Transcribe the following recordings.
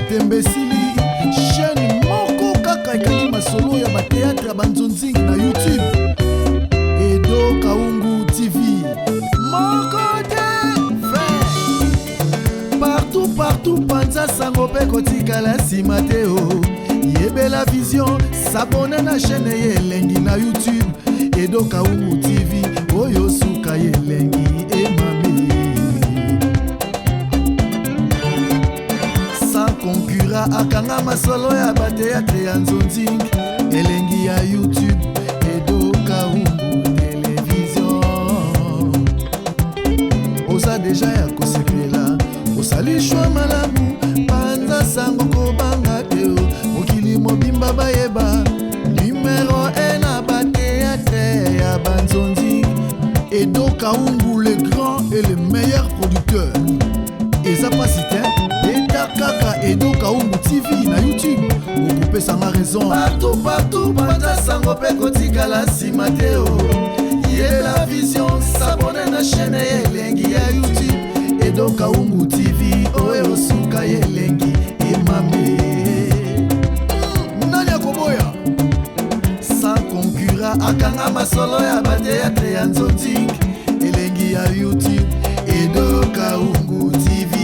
Tembesili chaîne moko kaka ekaki masolo ya bateatre ya banzonzingi na YouTube. Edo Kaungu TV moko te partout panza sango pe kotikala nsima te o. Yebela vision s'abonne na chaîne ye elengi na YouTube. Edo Kaungu TV oyo suka ye elengi emami. Sans concurrent akanga masolo ya bateatre ya nzonzingi elengi ya YouTube. Edo Kaungu télévision oza deja ya kosepela osalishwa malamu panza sango kobanga te mokili mobimba bayeba numero 1 na bateatre ya banzonzingi. Edo Kaungu le grand et le meilleur producteur. Eza pasite eta kaka Edo Kaungu TV na YouTube okupe sanga raison partout panza sango pe kotikala nsima te o. Ye la vision s'abonne na chaîne elengi ya YouTube. Edo Kaungu TV oyo suka ye elengi emame. Nani akoboya sans concurrent akanga masolo ya bateatre ya nzonzingi elengi ya YouTube. Edo Kaungu TV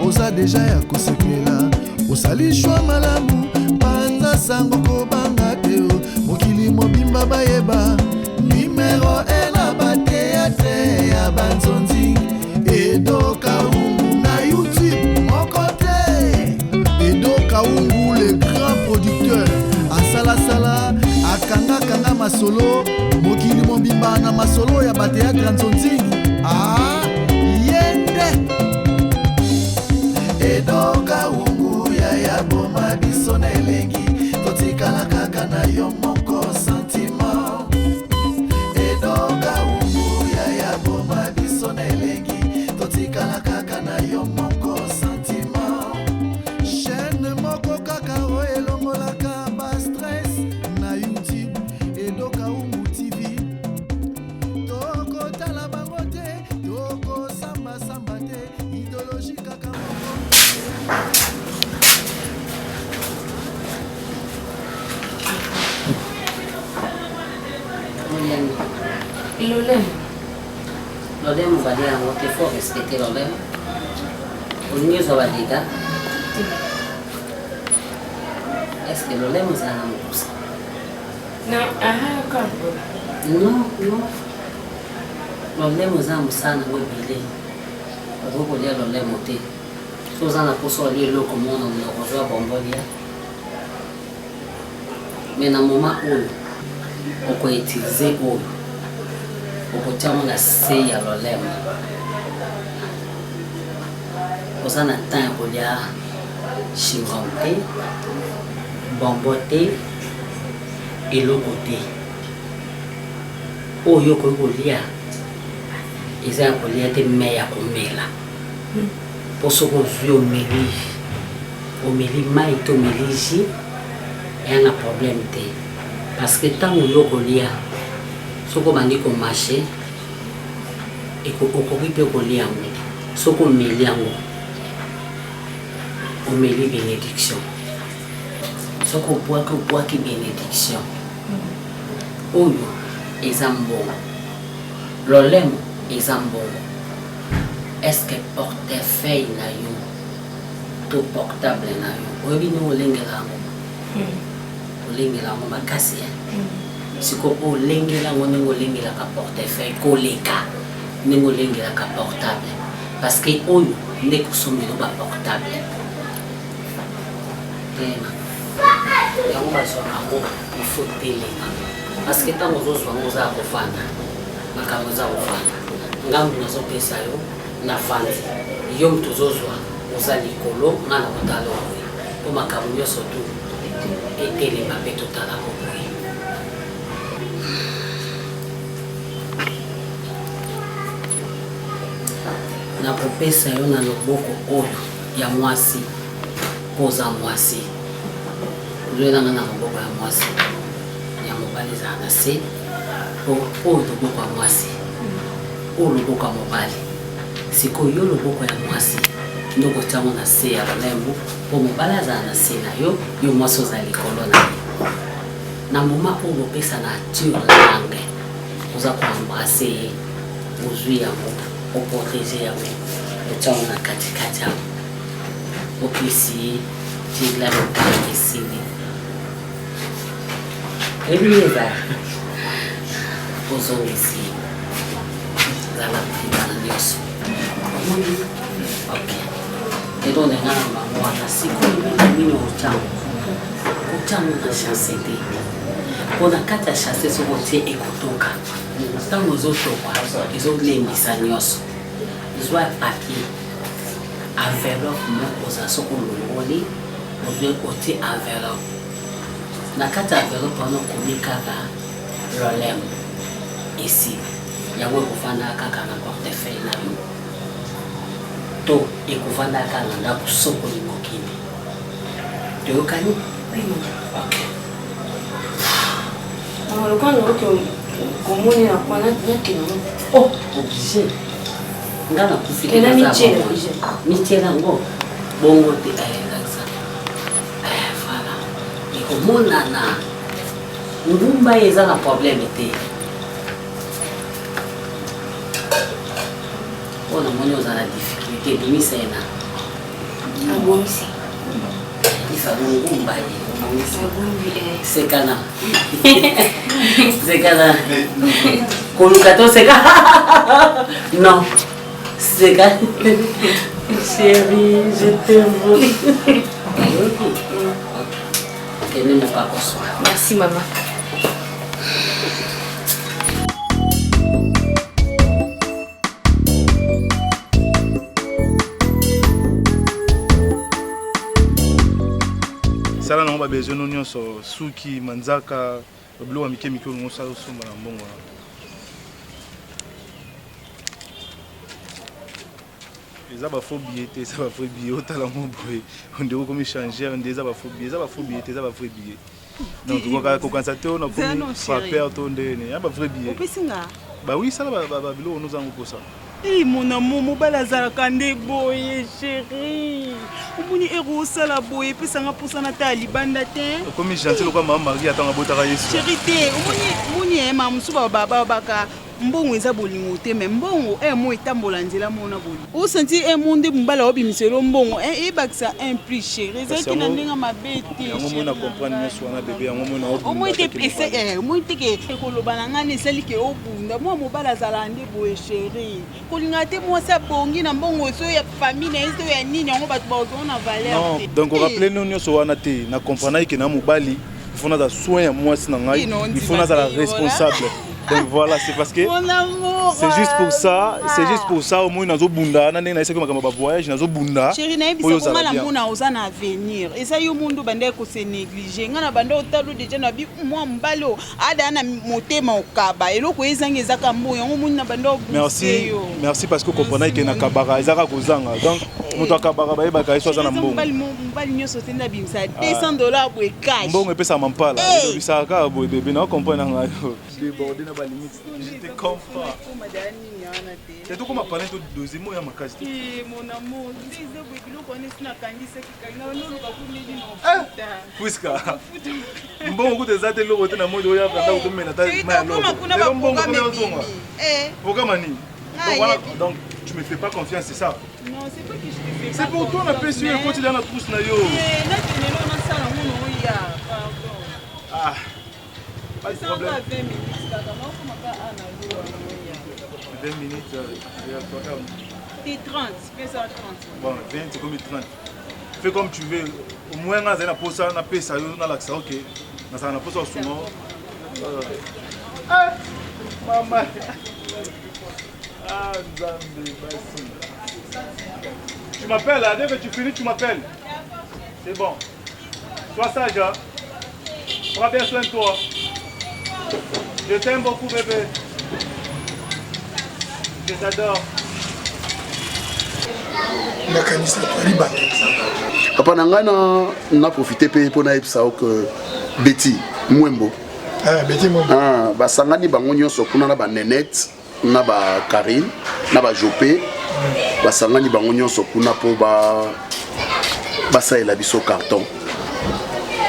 oza deja ya kosepela osalishwa malamu panza sango kobanga te mokili mobimba bayeba numero 1 na bateatre ya banzonzingi. Edo Kaungu na YouTube moko te. Edo Kaungu le grand producteur asalasala akanga masolo mokili mobimba na masolo ya bateatre ya nzonzingi yende. Edo Kaungu ya boma biso na elengi totikala kaka na yo moko sentiment. Edo Kaungu ya boma biso na elengi totikala kaka na yo moko sentiment. Chaîne moko kaka o elongolaka ba stress na YouTube. Edo Kaungu TV toko tala bango te toko samba te idéologie kaka moko. Lolemo va dire il faut respecter Lolemo. Au mieux ça va dire. Est-ce que Lolemo ça n'a pas? Non, Lolemo ça musana webile. Roko dia Lolemo te. Soza na poso ali loko mona na kozwa bombolia. Mais na moment où on peut utiliser où okotiamo na se ya Lolemo oza na temps ya kolia chingom te bombo te eloko te oyo okoki kolia eza ya kolia te me ya komela mpo soki ozwi omeli mai te omeli ji eya na problème te parce que ntango oyo kolia soko bandi ko marché okoki mpe kolia yango soko omeli yango omeli bénédiction soko obwaki bénédiction oyo eza mbongo. Lolemo eza mbongo. Est-ce que portefeuille na yo to portable na yo oyebi ndenge olengela yango makasi siko olengela yango ndenge olengelaka portefeuille koleka ndenge olengelaka portable parce que oyo nde kosombelo baportable tena yango bazwaka yango ifo telenga parce que ntango ozozwa yango oza kofanda makambo eza kofanda ngambu nazopesa yo na fandi yo moto ozozwa oza likolo nga na kotala okoye mpo makambo nyonso tu etelema mpe totala kokoye. nakopesa yo na loboko oyo ya mwasi mpo oza mwasi ozoyelanga na loboko ya mwasi ya mobali ezala na se oyo loboko ya mwasi oyo loboko ya mobali sikoyo yo loboko ya mwasi ndoko tango na se ya balembo po mobala za na se na yo moso za likolo na yo na moma oyo pesa na tire langue oza ko embrasser ozwi yango oprotéger yango otango na katikati yango opesi tigla lokesini ebieza ozongisi zala pibana nyonso ok ero ndenga na bango wana sikoyo mino otango na chance te mpona kati ya chance soko tie ekotoka ntango ezotokwa ezolembisa nyonso zwa papier enveloppe moko oza soko longoli otie enveloppe na kati ya enveloppe wana okomi kaka lolem esi yango ekofanda kaka na portefeuille na yo to ekofanda kaka na ndako soko lingokini toyokani ok komoni na kwa nakina oh obligé nga na kufika mitiela ngo bongo te ayelakisa voilà ekomonana ngumba eza na problème te mpona moni oza na difficulté bimisa ena abomisi ifalo ngumba ye sekana sekana koluka to seka non seka chérie je t'aime kende mokako soir merci mama sala nango babesoin no nyonso suki manzaka biloko mike mike olongo osala osomba na mbongo eza bafaux billet te eza bafaux billet otala ngo boye ondeko okomi changere nde eza bafaux billet eza bafaux billet te eza bafrais billet donc kokanisa te ona komi frappeur to ndene ya bavrai billet bawi sala babiloko ono ozango mposa mon amour, mobile azalaka nde boye chérie. Omoni ero osala boye pe sanga posana ta libanda te. Comme gentil lokwa mama Marie atanga botaka Yesu. Chérie te, omoni ema musuba baba baka mbongo eza bolingo te mais mbongo mo etambola nzela mona boli. O senti monde mbala obimiselo mbongo bakisa un prix chérie. Ezaki na ndenga mabete. Yango mona comprendre nyeso wana bébé yango mona obunda. Omo te pese omo te ke ekoloba na ngani esali ke obunda. Moi mobala azala nde boye chérie. Kolinga te moi sa bongi na mbongo so ya famille na ezo ya nini yango batu bazo na valeur te. Donc on rappelle nous nyoso wana te na comprendre ke na mobali il faut na soin ya mwasi na ngai il faut na la responsable. Donc voilà, c'est parce que c'est juste pour ça au moins nazo bunda na ndenge na ese ko makamba ba voyage nazo bunda. Chérie na yebisa ko ngala mona oza na avenir. Esa yo mundu bande ko se négliger. Ngana bande otalo déjà na bi moi mbalo ada na motema okaba. Eloko ezangi ezaka mbo yango mundu na bande Merci. Merci parce que comprendre que na kabara ezaka kozanga. Donc moto akabara ba yeba ka eso za na mbongo. Mbali nyoso tenda bimisa $200 boy cash. Mbongo epesa mampala. Ebisa ka boy bébé na comprendre nga yo. Débordé na ba limite. Je te comprends. C'est tout comme à parler de deuxième mot ya makasi. Mon amour, dis que bilo connais na kangisa kikanga no luka kumedi no futa. Puisque mbongo kuteza te loko te na moyo ya banda ukomena ta ma loko. Mbongo kumezonga. Programme ni. Donc voilà, donc tu me fais pas confiance, c'est ça? Non, c'est pas que je te fais pas. C'est pour toi la PSU et quand il y a la trousse na yo. Là tu ne l'as pas ça na mono ya. Pardon. Ah. Pas de problème. 20 minutes là, comment on va ana lo. 20 minutes, t'es 30, fais ça 30. Bon, 20, c'est comme 30. Fais comme tu veux. Au moins, on a une pause, on a payé ça, on a l'accès, ok. On a une pause au souvent. Ah, maman. Ah, Zambé, vas-y. Tu m'appelles, dès que tu finis, tu m'appelles. C'est bon. Sois sage, hein. Prends bien soin de toi. Je t'aime beaucoup, bébé. Je t'adore. Papa nanga na profité pe pour na epsa que Betty Mwembo. Ah Betty Mwembo. Ah ba sangani bango nyonso kuna na ba Nenette, na ba Karine, na ba Jopé, basangani bango nyonso kuna po basalela biso carton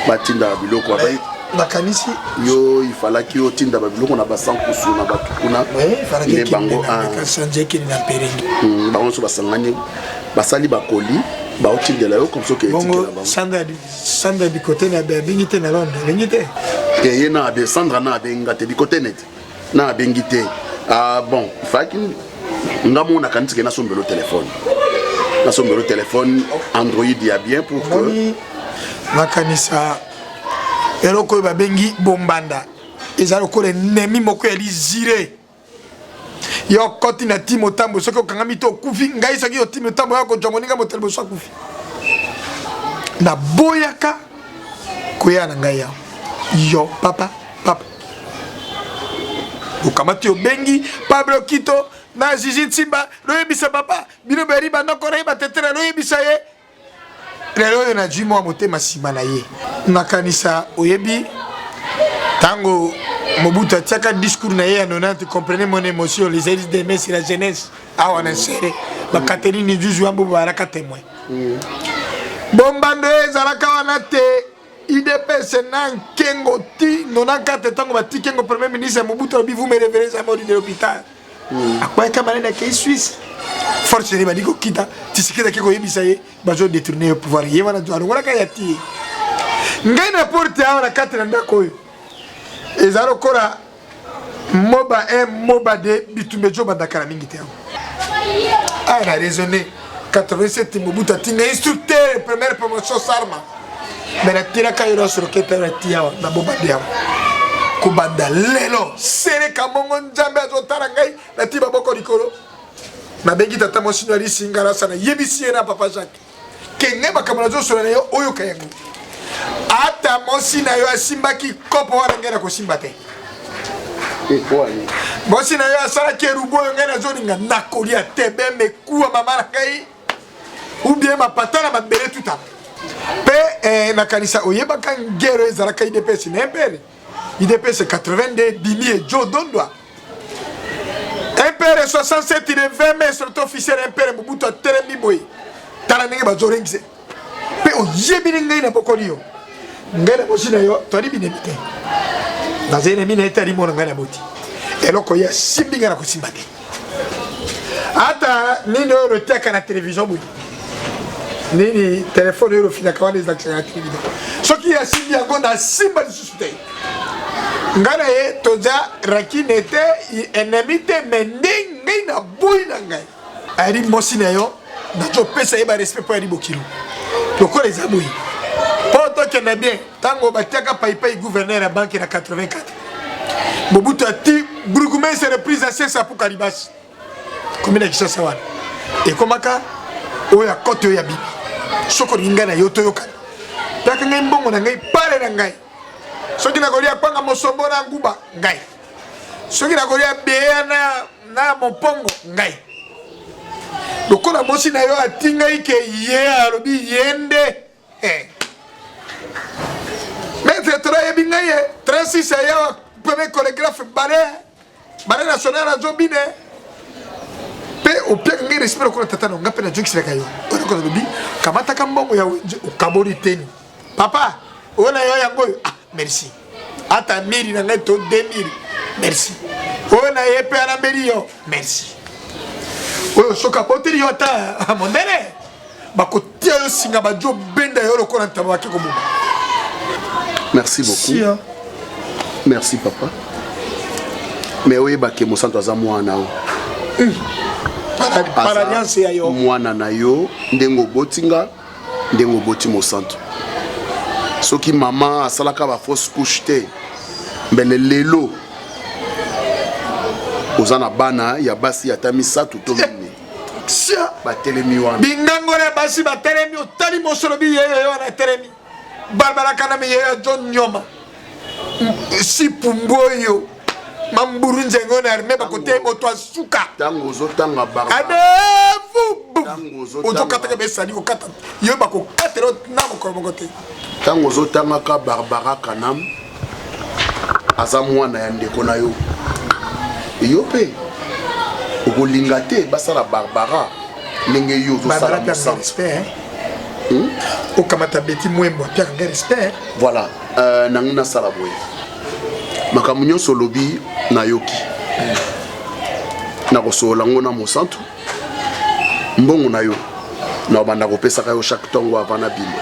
batinda biloko abai nakanisi yo ifalaki yo tinda biloko na basankusu na batu kuna ne bango bango so basangani basali bakoli baotindela yo comme ça que bongo sanda bikote na bingite na Londres bingite ye na be Sandra na bengate bikote net na bengite bon faki ngamona kanitike na sombelo téléphone Android ya bien pour que nakanisa eloko babengi bombanda ezalo ko nemi moko ya lizire yo koti na timo tambo soki okangami to kufi ngai soki yo timo tambo yako jomoninga motelbo so kufi na boyaka koya na ngai yo papa ukamati yo bengi Pablo Kito na Zizi Tsimba loyebisa papa bino beri banda ko reba tetera loyebisa ye lelo na jimo motema sima na ye nakanisa oyebi tango Mobutu atiaka discours na ye ya 90 comprenez mon émotion les héros d'aimer c'est la jeunesse awa na serré ba Catherine Juju ambo baraka témoin bombando ezalaka wana te IDPS na kengo ti 94 tango batikengo premier ministre Mobutu obi vous me révérez à mort de l'hôpital akwa kamane na ke Suisse force ni badiko kita tisikeda ke ko yebisa ye bazo détourner le pouvoir ye wana jwalo ngora ka yati ngai na porte awa na 4 na ndako yo ezalo kora moba moba de bitumbe joba dakara mingi te a raisonné 87 Mobutu atinga instructeur première promotion sarma mais tira kayiro sur kete ratia na boba de kubanda lelo sere kamongo njambe azotara ngai na tiba boko likolo na bengi tata mosino ali singara sana yebisi na papa Jacques kenge bakamana zo solo na yo oyo kayango ata mosina yo asimbaki kopo wana ngena ko simbate mosina yo asala kerubo ngena zo ninga nakolia tebe mekuwa mama na kai ou bien ma patana ma bere tuta pe na kanisa oyebaka ngero ezalaka IDPS na empere IDPS 82 Bimi et Joe Dondwa impere 67 il est 20 mai sur officiel impere Mobutu Teremi boy tala ndenge bazorengise pe oyebini ngai na bokoli yo ngai na bosina yo tori binebite na zene mina etari mona ngai na boti eloko ya simbinga na kosimbate ata nini oyo teka na télévision boy nini téléphone oyo fina kawana les actions à télévision soki ya simbi yango na simba lisusu te ngana ye toza rakine te ennemi te mende ngai na boy na ngai ari mosi na yo na to pesa ye ba respect pour ari bokilo lokola eza boy poto ke na bien tango batiaka paipai gouverneur ya banque na 84 Mobutu ati Burugumai se reprise à 500 pour Kalibas commune ya Kinshasa wana ekomaka oyo ya kote oyo ya bibi soko ninga na yo toyoka taka ngai mbongo na ngai pale na ngai soki na kolia panga mosombo na nguba ngai soki na kolia beya na mopongo ngai lokola mosi na yo atinga ike ye alobi yende maître tra yebi ngai 36 ya premier chorégraphe bare national na zobine pe opia ngai respect lokola tata no ngape na jokisi la kayo ona ko lobi kamata kambongo ya ukabori teni papa ona yo yango merci ata miri na ngai to 2000 merci ona yepe ana meri yo merci oyo soka poteri yo ata mondele bakotia yo singa bajo benda yo lokola ntaba ke kobuba merci beaucoup merci papa mais oye bake mosanto aza mwana o para alliance ya yo mwana na yo ndengo botinga ndengo boti mosanto soki mama asalaka ba fausse couche te mbele lelo ozana bana ya basi ya tamisatu to mini sia batelemi wana bingangore basi batelemi otali mosolo bi yeyo na telemi Barbara Kaname yeyo John Nyoma si pumboyo mamburu nzengo na arme bakote moto asuka tango zotanga barba adefu oto kataka besali ko kata yo bako katero na ko kote tango zotanga ka Barbara Kanam aza mwana ya ndeko na yo pe okolinga te basala Barbara ndenge yo ozosala mosantu respect okamata beti mwembo apiaka respect voilà nangi nasala boye makambo nyonso olobi nayoki nakosolola ngo na mosantu mbongo na yo na banda kopesaka yo chaque tongo avant na bino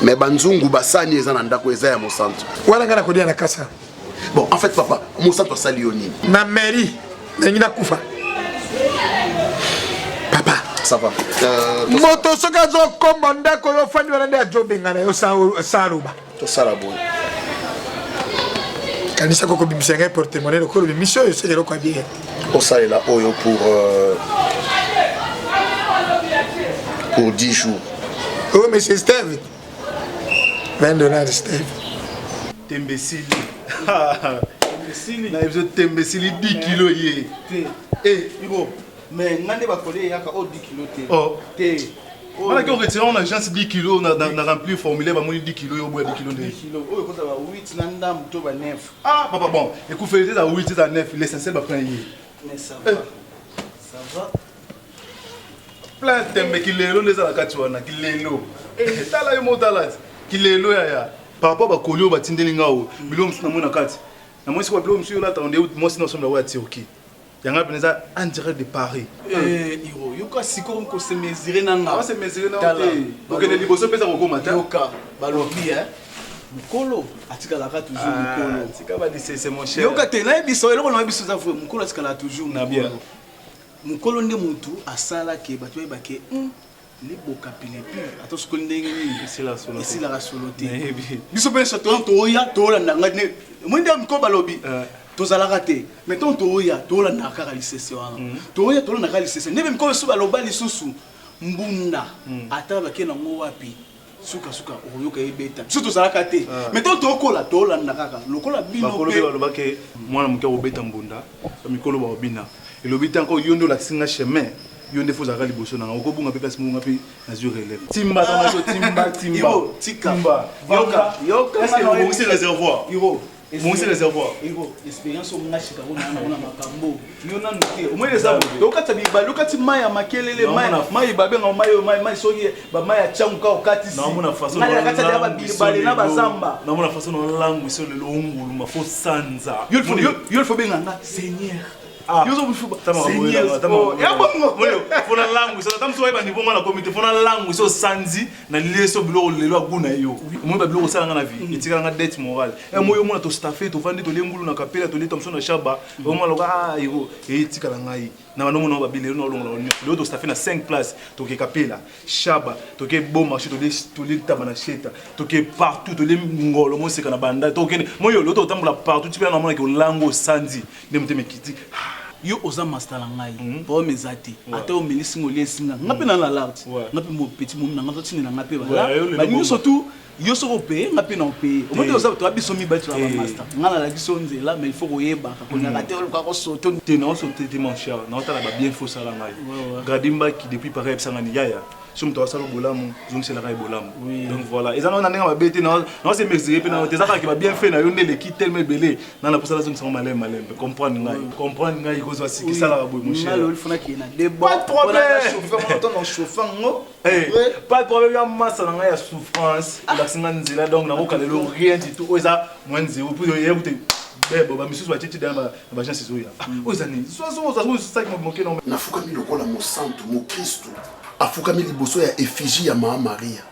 mais banzungu basani eza na ndako eza ya mosantu wana nga nakolia na kasa bon en fait papa mosantu asali yo nini na mairie nangi nakufa papa ça va moto soki azokomba ndako yo fandi wana nde ajobengana yo saluba tosala boye kanisa koko bimisa ngai portemone lokolo bimisio oyo sele eloko abie osalela oyo pour 10 jours oh monsieur Steve $20 Steve Tembesili na ezo tembesili 10 kilo ye Igo mais ngande ba collé yaka 10 kilo te te voilà qu'on retire en agence 10 kilo na remplir formulaire ba moni 10 kilo yo boya 10 kilo ndé 10 kilo oyo ko ba 8 na ndam to ba 9 papa bon écoute féliciter à 8 à 9 l'essentiel ba prendre hier mais ça va plein tembe kilelo les ala katiwana kilelo tala yo motala kilelo ya par rapport ba kolio ba tindeli ngao bilo msina mona kati na moi sikwa bilo msio la ta onde moi sina somla wa Turquie yanga peneza en direct de Paris iro yoka siko ko se mesurer nanga ah se mesurer na te donc les liboso pesa ko mata yoka balobi mukolo atikala ka toujours mukolo tika ba c'est mon cher yoka te na biso eloko na biso za fo mukolo atikala toujours na bien mukolo nde mutu asala ke batu ba ke liboka pile pile ato sokoli ndenge nini esila ka solo te biso penso to ya to la ndanga ne mwende mukolo balobi tozalaka te mais ton toya tolanda kaka lisese wana toya tolanda kaka lisese ndebe mikobe so baloba lisusu mbunda ata bake nango wapi suka oyoka ebeta biso tozalaka te mais ton tokola tolanda kaka lokola bino bakolo baloba ke mwana moke obeta mbunda mikolo ba obina elobita encore yondo la singa chemin yonde faut zaka liboso na ko bunga pe place munga pe na zure relève timba tama so timba iro tika yoka est-ce que vous c'est réservoir iro mon c'est réservoir iro expérience au ngashika kuna makambo yona nuke o moye zabo lokata bi balokati maya makelele maya babenga maya soki ba maya changuka okati na mona façon na kata ya ba bilibale na bazamba na mona façon na langue sur le longulu ma fo sanza yo faut benga nga seigneur yo zo bufuba seigneur ya bongo fona langue so tam so ba ni bongo na comité fona langue so sanzi na leso bilo lelo aguna yo mo ba bilo sala nga na vie etika nga dette morale moyo mona to staffer to vandi to lengulu na kapela to leta msona shaba o mo loka yo etika la ngai na bano mona ba bilelo no longo lo to staffer na 5 places to ke kapela shaba to ke bon marché to leta bana cheta to ke partout to le ngolo mo seka na banda to ke moyo lo to tambola partout tu peux na mona ke lango sanzi ndemte mekiti yo oza master la ngai po mezati ata o melisi ngoli singa ngapi na la lart ngapi mo petit mo na ngapi na ngapi ba ni surtout yo soko pe ngapi na pe o moto oza to abiso mi batu la master ngala la biso nzela mais il faut koyeba ko na raté o ko soto te na so te mon cher na ota ba bien faux sala ngai gadimba qui depuis pareil sangani yaya sum to asalo bolamu zum c'est la kai bolamu donc voilà ils en ont ndanga ba bete na c'est mesurer pe na te zaka ki ba bien fait na yo ndele ki tellement belé na la posala zum sama malem comprendre ngai ko zo siki sala ba boy mon cher na le fona ki na de bon pas de problème chauffeur ton en chauffant ngo pas de problème ya massa na ngai ya souffrance la singa nzela donc na ko kalelo rien du tout oza mwanzi pour yo yekute bebo ba misusu ba tete dama ba chance zo ya ozani so ça qui me moquer non nafuka mi lokola mo santo mo Kristo afukami liboso ya effigie ya Mama Maria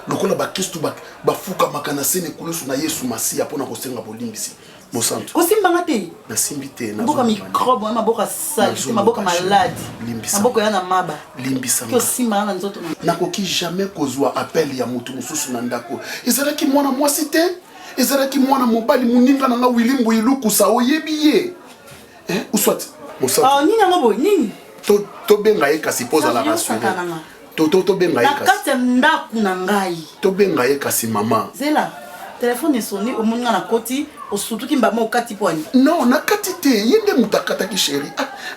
lokola bakristu bafukamaka na sene kulusu na Yesu Masiya mpona kosenga bolimbisi mosantu kosimbanga te nasimbi te maboka microbe wana maboka sali te maboka maladi maboka ya na maba limbisanga kosimbanga na nzoto nakoki jamais kozwa appel ya motu mosusu na ndako ezalaki mwana mwasi te ezalaki mwana mobali moninga na nga wilimbo ilukusa oyebi ye uswati mosantu nini yango boye nini tobenga ye kasi pozala rassuré tobenga ye kasi na kati ya ndako na ngai tobenga ye kasi mama zela telefone esoni omoninga na koti osutuki mbama okati pwani non nakati te ye nde moto akataki sheri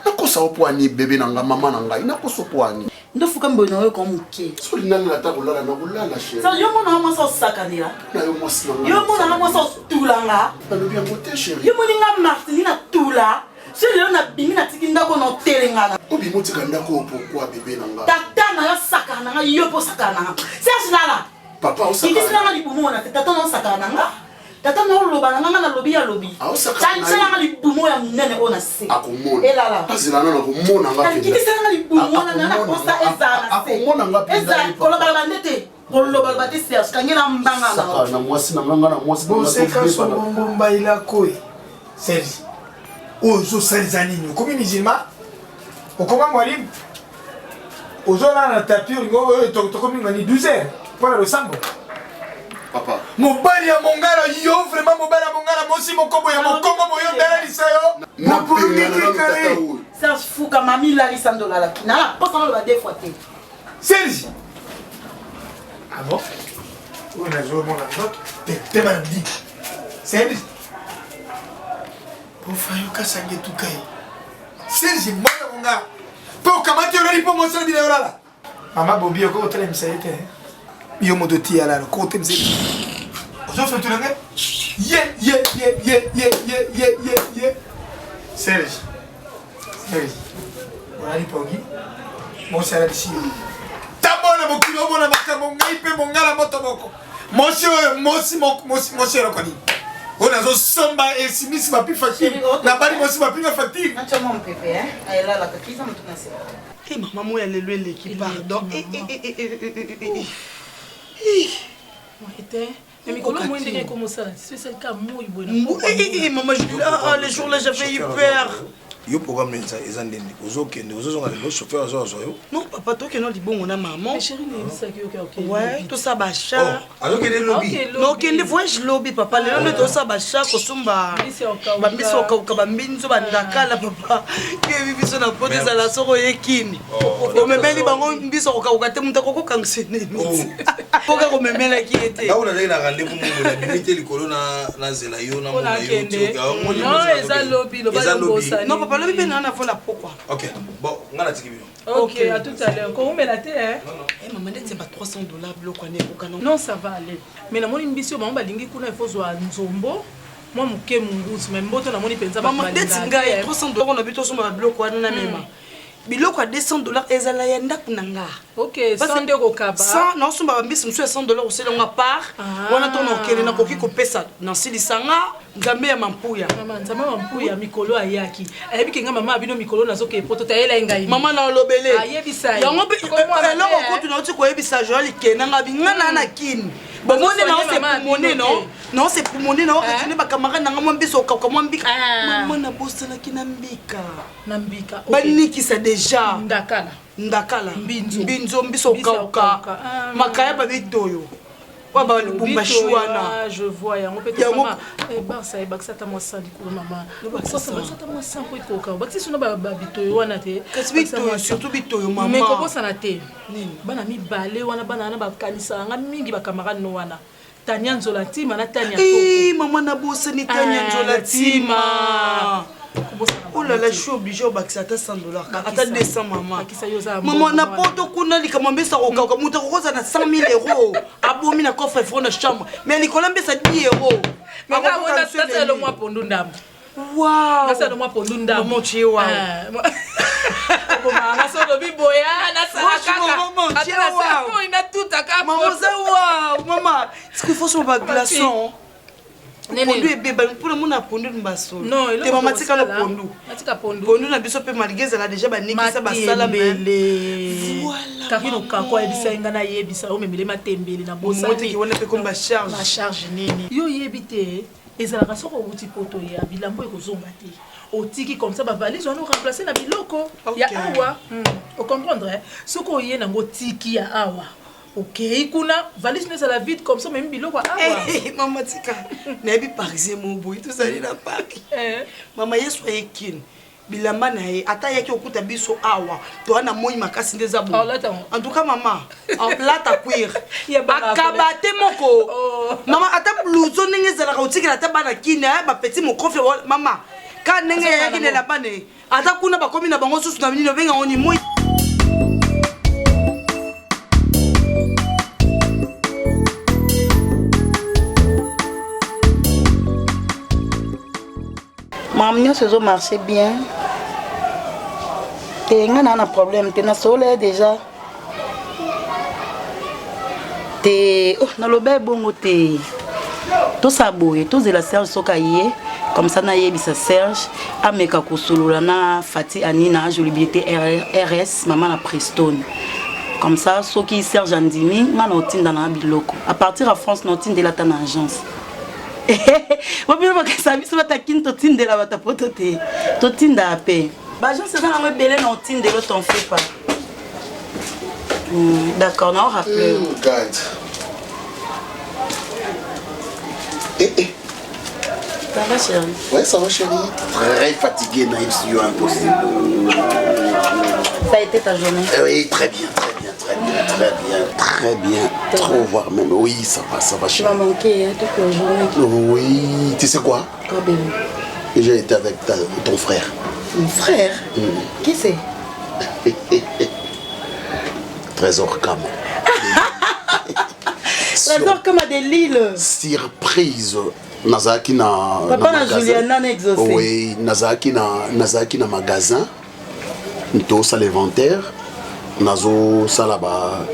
nakosa opwani bebe na nga mama na ngai nakosa opwani ndofuka mboye na oyo kwa moke soli nalela ata kolala na kolala sheri sa yo mona mwasi osakanela na yo mwasi na nga yo mona mwasi otulanga balobi yango te sheri yo moninga martini na tula Si je na bimi na tiki ndako na telengana. Obi moti kandako pourquoi bébé nanga. Tata na sakana nga yo po sakana. Serge lala. Papa o sakana. Kiti sala libumo na tata na sakana nga. Tata na loba nga na lobi ya lobi. Sakana. Sala nga libumo ya munene ona se. Akomona. Elala. Azila na komona nga. Kiti sala nga libumo na kosa ezana. Akomona nga pinda. Ezana koloba bandete. Koloba bate Serge kangela mbanga nga. Sakana mwasi na manga na mwasi. Bon c'est quand son bongo mbaila koi. Serge. Ozo salizani ni komi musulman. Okoma mwalimu. Ozo na tapis ngo tokomi ngani 12h pour le sambo. Papa. Mobali ya mongala yo vraiment mobali ya mongala mosi mokobo ya mokongo boyo ndala lisayo. Na pulungi kare. Serge fuka mami la $100 la. Na pas ça va deux fois. Serge. Ah bon? On a joué mon note. T'es mal dit. Serge. Pour faire un kasange tout kai. Serge mwana mongala. Pour kamati yori pour mon seul vidéo là. Mama Bobby ko tele msaite. Yo modoti ala ko tele msaite. Ozo fait tout le monde. Yeah. Serge. On a dit Poggi. Mon sera ici. Tabona mokilo mona makambo ngai pe mongala motoboko. Monsieur Rokoni. On a zo somba et simisi ma plus facile. Na bali mosi ma plus facile. Na chama pepe hein. Ayela la kakisa mtu nasi. Eh maman moi elle est l'équipe pardon. Mais comment moi ndenge comme ça c'est celle qui a moi maman les jours là j'avais eu peur. Yo programme ça ezandende ozokende ozozonga le chauffeur ozoyo. Non papa toi que non libongo na maman. Mais chérie ne ça OK. Ouais, tout ça bacha. Azokende lobby. Non kende voyage lobby papa lelo to ça bacha kosumba. Bambiso ka bambinzo bandakala papa. Ke biso na pote za la soko yekini. O memeli bango biso ka te mutako ko kangsene. Poka ko memela ki ete. Ba ona na rendez-vous mo na bimite likolo na zela yo na mo na yo. Non, eza lobby lo ba ngosani. Non papa lobby pe na vola pourquoi. OK. Bon, ngana tiki bino. OK, à tout à l'heure. Quand on met la tête hein. Eh maman c'est pas $300 bloc ane ko kana. Non, ça va aller. Mais na moni mbisi maman balingi kuna il faut zwa nzombo. Moi muke mungusi mais mboto na moni penza ba. Maman deti ngai $300 on habite sur ma bloc wana na mema. Biloko à $200 ezala ya ndaku nanga. OK, 100 de kokaba. 100 non sumba bambisi msu ya $100 oselonga part. Wana to no kele na koki ko pesa na silisanga ngambe ya mampuya. Maman nzama mampuya mikolo ayaki. Ayebi kenga mama abino mikolo nazoke poto tayela ngai. Mama na lobele. Ayebisa. Yango eloko ko tu na uti ko yebisa joli kenanga bingana na kini. Bon moi c'est pour monnaie non. Non c'est pour monnaie non que tu n'es pas camarade nanga mwambiso ka mwambika. Mama na bossa na kinambika. Nambika. Baniki ça déjà. Ndakala. Mbinzo mbiso kauka. Makaya ba bitoyo. Wa ba lubumba shuana. Je vois yango peut-être maman. Barça et Barça ta moi ça du coup maman. Barça ta moi ça ko ikoka. Bakisi suna ba bitoyo wana te. Bitoyo surtout bitoyo maman. Mais comment ça na te? Bana mi balé wana bana na ba kanisa nga mingi ba camarade no wana. Tanya Nzola Tima na Tanya Toko. Eh maman na bossa ni Tanya Nzola Tima. Oh là là, je suis obligée au bac à $100. Attends 200 maman. Maman n'a pas de kuna li kama mbesa ko ka muta ko za na 100,000 €. Abomi na coffre fond na chambre. Mais Nicolas mbesa 10 €. Mais quand on a ça le mois pondu ndam. Waouh. Ça le mois pondu ndam. Maman tu es waouh. Maman ça le biboya na ça kaka. Maman tu es waouh. Il a tout à cap. Maman ça waouh. Maman, est-ce qu'il faut son bac glaçon? Pondu ebeba pour mon pondu mbaso. Non, il est maman tika le pondu. Tika pondu. Pondu na biso pe malgré la déjà ba nekisa ba sala bele. Voilà. Karino kako ebisa ngana yebisa o memele matembele na bosa. Moto ki wona pe comme ba charge. Ma charge nini. Yo yebite ezala soko uti poto ya bilambo ekozonga te. Otiki comme ça ba valise on remplacer na biloko. Ya awa. O comprendre? Soko yé na ngotiki ya awa. OK, kuna valise ne la vide comme ça même biloko awa. Maman tika. Nebi par exemple mon boy tout ça il na pas. Maman yeso ekin. Bilamba na ye ata yaki okuta biso awa. To ana moi makasi ndeza bo. En tout cas maman, en plate à cuire. Akabate moko. Maman ata blouson ndenge zala ka otikela ata bana kina ba petit mon coffre maman. Ka ndenge yaki ne la bane. Ata kuna ba komi na bango susu na bini no benga oni moi. Maman, ça a marché bien. Et on a un problème. Tu as un déjà. Dans le bébé, bon, tout ça, tout la Serge Sokaye, comme ça, na yebisa Serge, ameka kosolo na Fati Anina, jolibilité RS, maman la Preston. Comme ça, ceux qui Serge Andimi, na notin dans la biloko. À partir de France, notin de la tana agence. Moi, je sais que ça va t'acquiner totin de la batapote, totin d'AP. Bah, je sais pas, on va belé notin de l'autre, on fait pas. D'accord, non, rappelez. Ça va, chérie? Ouais, ça va, chérie. Très fatigué, naïf, c'est impossible. Ça a été ta journée? Oui, très bien. Trop voir même. Oui, ça va, chérie. Tu vas manquer toute la journée. Oui, tu sais quoi? Quoi, bébé? J'ai été avec ton frère. Mon frère? Qui c'est? Trésor Kam. Trésor Kam a des Lille. Surprise. Nazaki na papa na Juliana na exaucé. Oui, Nazaki na magasin. Nto sa l'inventaire. Nazo sala ba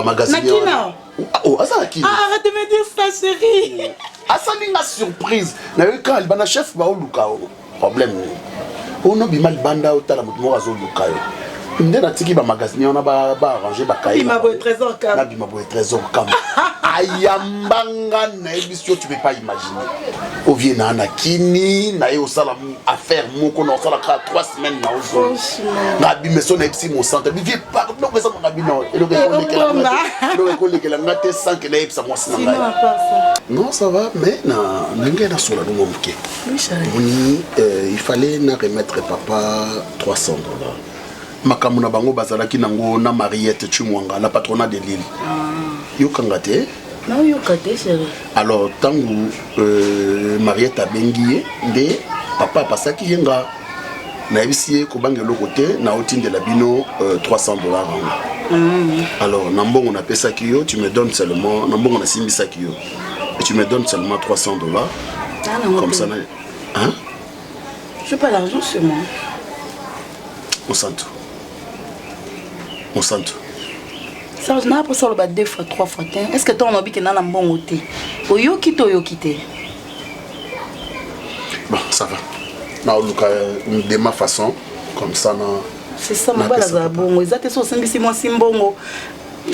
magasin. Nakina. Oh, Azaki. Arrête de me dire ça, chérie. Asali na surprise. Na yo ka libana chef ba oluka problème. Ono bimal banda otala mutu mo azo luka yo. Nde na tiki ba magasin on a ba arranger ba kai. Bima boy trésor Kam. Na bima boy trésor Kam. Ayambanga na ebisio tu peux pas imaginer. Au viena na kini na yo sala affaire moko na sala 3 semaines na ozo. Na bimeso na epsi mon centre. Bi vie pas donc ça mon abino. Et le récolte que la ngate sans que na epsa moi sina. Non, ça va mais na ngena sola no moke. Oui, il fallait na remettre papa $300. Makamuna bango bazalaki nango na Mariette Chumwanga, la patronat de Lille. Yokangate? Non, yokate, chérie. Alors, tangu Mariette a bengié, de papa pasaki yenga. Na ebisiye ko bangelo côté na otine de la bino $300. Alors, nambongo na pesa kiyo, tu me donnes seulement nambongo na simbisa kiyo. Et tu me donnes seulement $300. Comme ça na hein? Je n'ai pas l'argent sur moi. On sent tout. On sent tout. Ça, je n'ai pas ça 2 fois, 3 fois. Est-ce que toi, on a dit que tu as un bon côté? Oyo kito, oyo kite. Bon, ça va. De ma façon, comme ça, non. C'est ça, mon bas là, bon. Exactement, c'est ça, c'est moi, c'est bon. Non,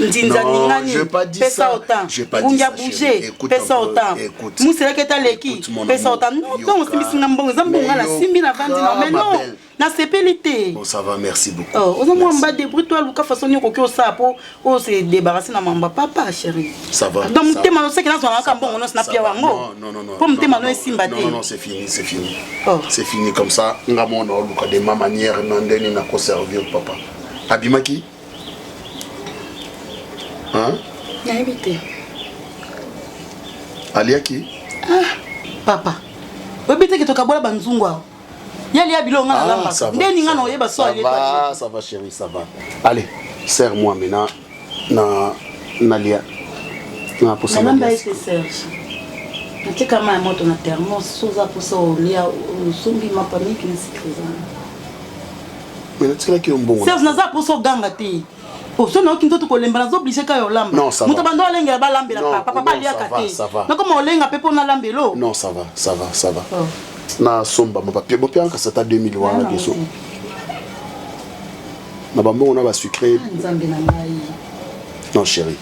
je n'ai pas dit ça. Je n'ai pas dit ça. Écoute, nous c'est là que tu as l'équipe. Non, mais non. Na sepelité. Bon, ça va, merci beaucoup. Oh, on a un débrouille-toi, Lucas, façon de ça pour se débarrasser de ma papa, chérie. Ça va. Donc, tu m'as dit que nous avons bon, on a snapé à non. Pour me demander si non, c'est fini. C'est fini comme ça. Nous avons de ma manière, nous avons servir papa. Abimaki? Hein? N'a évité. Aliaki? Ah, papa. Vous avez dit que tu as banzungwa. Ça va chérie, ça va. Allez, serre-moi maintenant. Nalia. Na pour ça. Madame Serge. Tu as ma moto na thermos, souza pour ça au lia, au sombi ma famille qui est mais tu sais que un bon. Serge naza pour ça ganga té. Oh, so na kinto to kolemba na obligé ka yo lamba. Non, ça va. Muta bando alenga ba lambe la papa lia ka té. Na comme olenga pepo na lambelo. Non, ça va. Na somba mon papier en ça t'a 2000 wana keso. Na bambo on a ba sucré. Non chérie.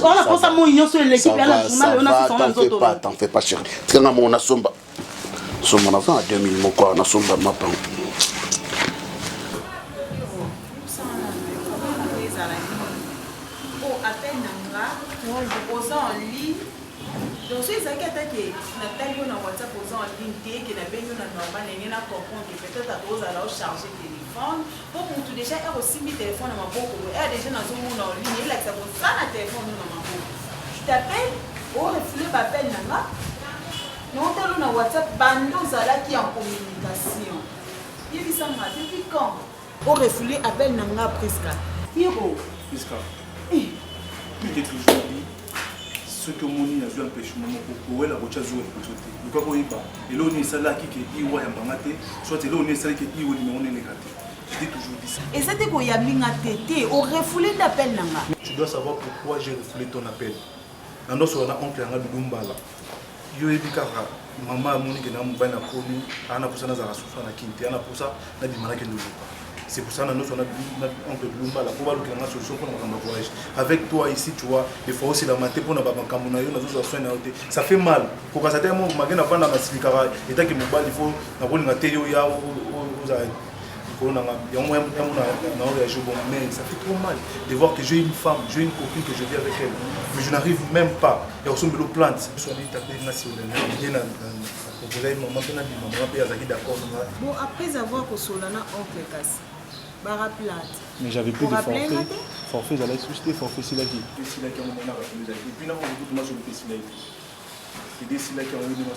On a pour ça mon union sur l'équipe à la journal on a son autres. T'en fais pas chérie. Quand on a somba. Somba na 2000 mon quoi na somba ma pan. Donc, si vous avez attaqué, Nathalie, on a WhatsApp posant en ligne, qui n'a pas eu normal, et on a compris que peut-être à cause de la charger le téléphone. Pour tout déjà, il y a aussi mis téléphone dans ma bouche. Il y a déjà dans un monde en ligne, il y a ça pour ça, le téléphone dans ma bouche. Je t'appelle, oh, le filet m'appelle Nanga. Non, tu as un WhatsApp, bando Zala qui est en communication. Il dit ça, depuis quand? Au refoulé, appelle Nanga Priska. Hiro. Priska. Tu t'es toujours dit. ce que moni a joué empêchement pour ouais la rocha jouer pour sauter le quoi quoi iba et là on est ça là qui iwa ya mangate soit là on est ça qui iwa mais on est négatif je dis toujours dit ça et ça te ko ya minga tété au refoulé d'appel nanga tu dois savoir pourquoi j'ai refoulé ton appel ando so na oncle nga bidumbala yo ebikara mama moni ke na mobana komi ana pusana za rasufa na kinte ana pusa na bimana ke ndozuka. C'est pour ça que nous avons oncle Blumba, la probable que nous avons une solution pour notre voyage. Avec toi ici, tu vois, il faut aussi la mater pour nous avoir ça fait mal. Quand ça tellement mal, il faut mais ça fait trop mal de voir que j'ai une femme, j'ai une copine que je vis avec elle. Mais je n'arrive même pas. Il y a aussi une plante. Bon, après avoir consolé oncle Kassi. Mais j'avais plus de forfait. Forfait, j'allais susciter, forfait, c'est la vie. C'est là qui a amené la et puis là, on veut tout sur le PC. C'est là qui a amené la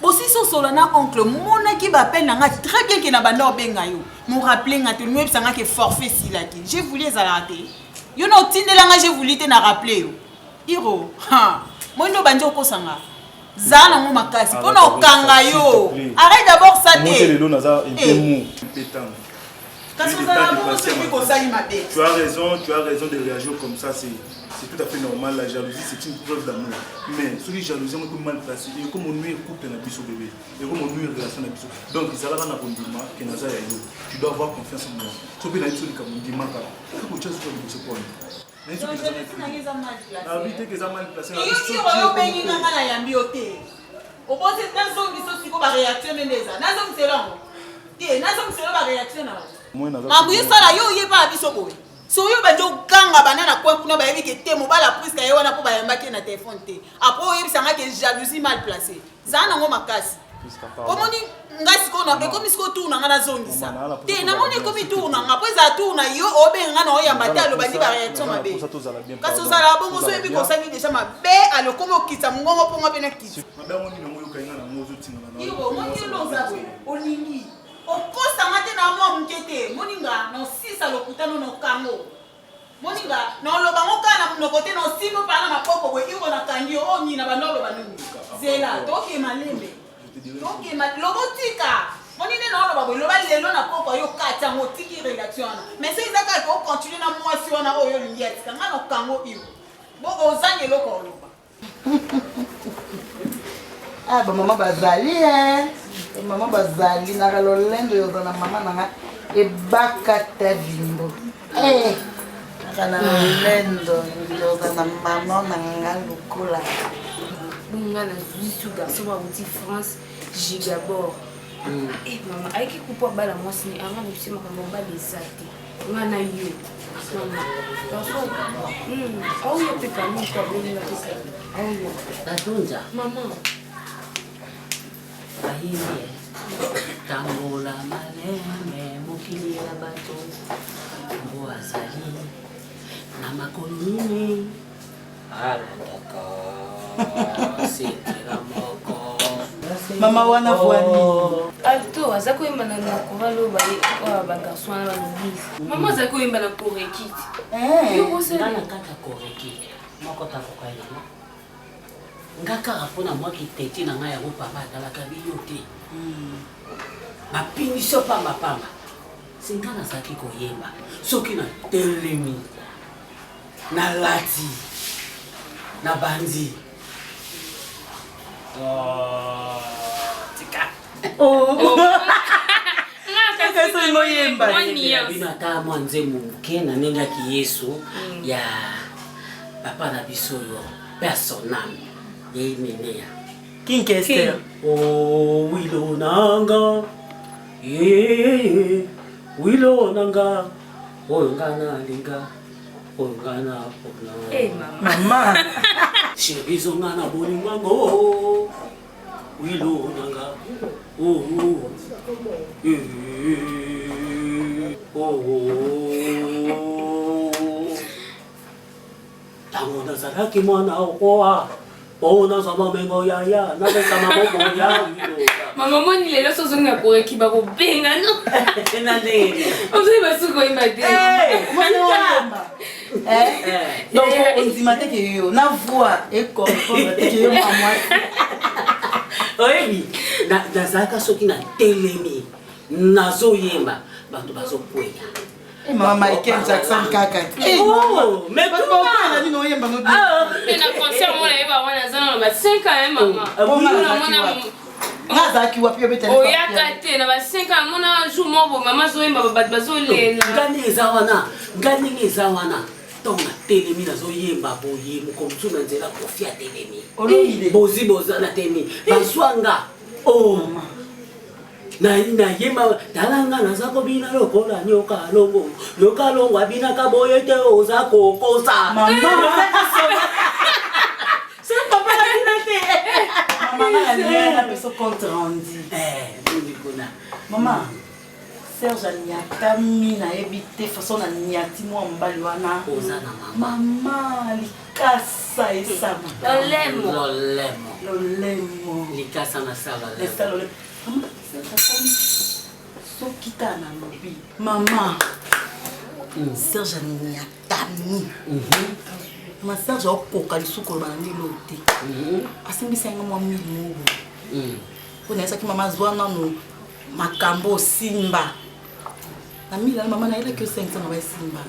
aussi so solana oncle mona qui m'appelle nanga très bien que na banda obenga yo mon rappeler nga te nous sanga que forfait silaki j'ai voulu ezalate yo no tindelanga j'ai voulu te na rappeler yo iro ha moi no banje okosanga zana ngo makasi pona okanga yo arrête d'abord ça te tu as raison de réagir comme ça, c'est tout à fait normal. La jalousie, c'est une preuve d'amour. Mais ce qui est jalousie, on est mal placé. Et comme on nuit couple dans la bébé, et comme on nuit relation dans la donc ça va dans la condiment que naza ya yo. Tu dois avoir confiance en moi. Ce que na biso comme condiment ka. Kako cha so ko point. Mais ce que ça mal placé. Ah oui, que ça mal placé. Et si on bengi nganga na yambi oté. Au bon c'est dans son biso siko ba réaction neza. Nazo mselongo. Té nazo mselongo ba réaction na. Mambuye sala yo yeba biso boy. So yo banjo kanga banana kwa kuna ba yebi ke te mobala priska yo wana po ba yambaki na téléphone te. Après yebi sanga ke jalousie mal placée. Zana ngo makasi. Comment ni ngasi ko na be komi siko tu na ngana zongisa. Te na moni komi tu na ngapo za tu na yo obe ngana o yamba ta lo bandi ba réaction mabe. Kaso zala bongo so yebi ko sani déjà mabe alo komo kitsa ngongo po ngabe na kitsa. Mabe moni no yo kayanga na mozo tinga na. Yo moni no za we. Olingi. Okosa ngate na mwa mkete moninga no sisa lokutano no kango moninga no loba ngokana no kote no simo pana mapoko bwe iko na kangio onyi na banolo banuni zela toke malembe toke lobotika monine no loba bwe loba lelo na poko yo kata ngotiki relation mais c'est ça ko continuer na moi si ona oyo lingiet kanga no kango iko boko ozange loko loba ah ba mama bazali mama bazali na lolendo yo na mama nanga ebaka tabimbo kana lolendo yo na mama nanga lukula bunga na zuisu garçon wa uti France gigabord mama aiki kupo bala mwasi ni anga kusema kama mbali zati ngana yo mama garçon au yo peka ni kwa bunga peka au yo tatunja mama Bahili Tangola maleme mokili ya bato Mbo azali na makolini Alandaka Sitira moko Mama wana voani Alto azako imba na koralo ba garçon na l'église Maman azako imba na korekiti Yo bosela na kaka korekiti moko ta kokaila ngaka rapona moi qui tete na ngai yango papa atalaka biyo te bapiniso pambapamba singa nazalaki koyemba soki na telemi nalati na bandi tika bino ata mwa nzembo moke nanengaki yesu ya papa na biso yo personame Yeminea King Kester Oh wilo nanga wilo nanga ngana linga ngana pona mama Shirizo ngana bolingango wilo nanga tango nazalaki mwana okoa Oh, non, ça va, mais ya, non, mais ça m'a pas ya. Maman, moi, il est là, sur son apport qui va au benga, non? On sait pas ce qu'on m'a dit. Donc, on dit matin que yo, na voix et comprendre que yo maman. Oui, na zaka soki na telemi, na zoyema, bantu bazokwenya. Maman Michael Jackson kaka. Oh, mais pourquoi on a dit non yemba no. Mais na concert moi na yeba wana zana na 5 ans maman. Ngazaki wapi yo betele. Oya kate na ba 5 ans mona jour mo maman zoyemba babat bazolela. Ngani ezawana. Donc telemi na zoyemba boye mukomtu na nzela kofia telemi. Bozi na telemi. Baswanga. Oh. Na yema talanga na zako bina lokola nyoka longo abina kaboyete ozako kosa mama c'est papa la dinate maman la lien peso compte rendu ndikona maman Serge aniatami na ebite façon na niati mo mbali wana ozana mama likasa esama lolemo likasa na sala lolemo sokita na lobi mama Serge aniatami ma Serge okoka lisuko bana nilote asimbisa ngoma mili mugo kuna esa ki mama zwana no makambo simba na mila mama na ile que 500 na simba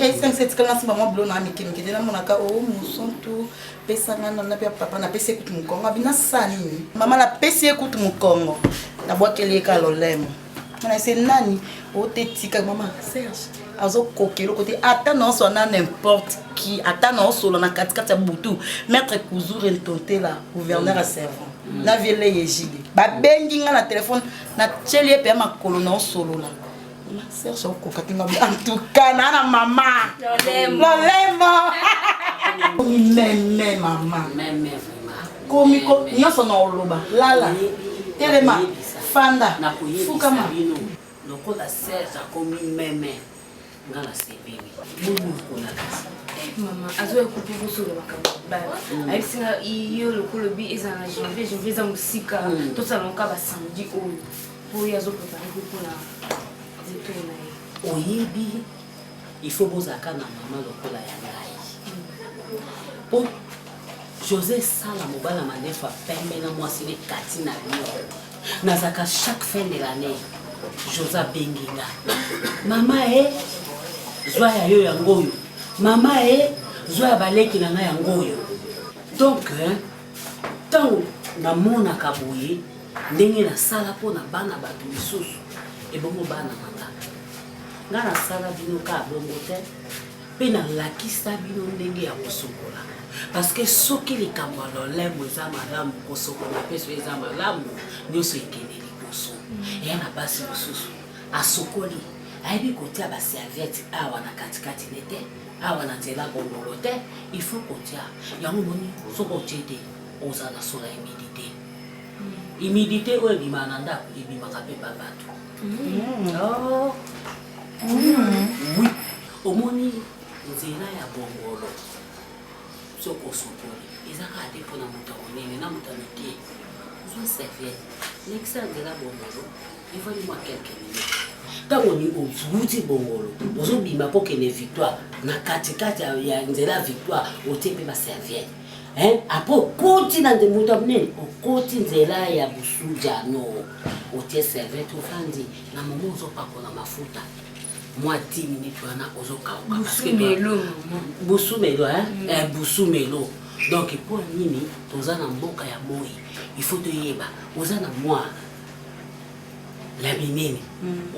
et 500 kana simba mo blo na mikimi kidena monaka o musonto pesa ngana na papa na pesa ekutu mukongo bina sani mama la pesa ekutu mukongo na bwakeli ka lolemo na c'est nani o te tika mama Serge azo kokelo côté ata non so na n'importe qui ata non solo na katikati ya butu maître Kuzuri ntonte la gouverneur à servant na viele yejili ba bengi nga na téléphone na tchelie pe makolo na solo la ma Serge okokatinga en tout cas na mama lolemo meme mama meme vraiment komiko nyoso na oloba lala telema fanda na fukama bino lokola Serge akomi meme ngala sebeli mungu kona Maman, azo ekupi bosolo bakaba. Aisinga iyo lokolo bi ezana janvier za musika to salonka ba samedi o pour yazo préparer pour la zetour na oyebi il faut bozaka na mama lokola ya ngai po José sala mobala manefa pembe na mwasi ne katina bio nazaka chaque fin de l'année José benginga mama zoya yo yangoyo mama zoya baleki na ngai yangoyo donc tant na mona kaboye ndenge na sala po na bana bato lisusu ebongo bana manga ngana sala bino ka bongo te pe na lakisa bino ndenge ya kosokola parce que soki likambo lolemo eza malamu kosokola pe so eza malamu nyonso ekende liboso eya na basi mosusu asokoli aibi kotia ba serviette awa na katikati nete awa na nzela bongolo te il faut kotia yango moni soko tiete oza na sola humidité oyo ebima na ndako ebimaka mpe babato oui omoni nzela ya bongolo soko osokoli ezaka te mpona moto monene na moto moke ozwa serviette nekisa nzela bongolo evali mwa quelques minutes ntango ni ozuti bongolo ozobima mpo kende victoire na katikati ya nzela victoire otie mpe baserviette apres okoti na moto monene okoti nzela ya busujano otie serviette ofandi na momo ozopakola mafuta mwa 10 minutes wana ozokauka busumelo donc mpo nini toza na mboka ya moi il faut toyeba oza na mwa la binene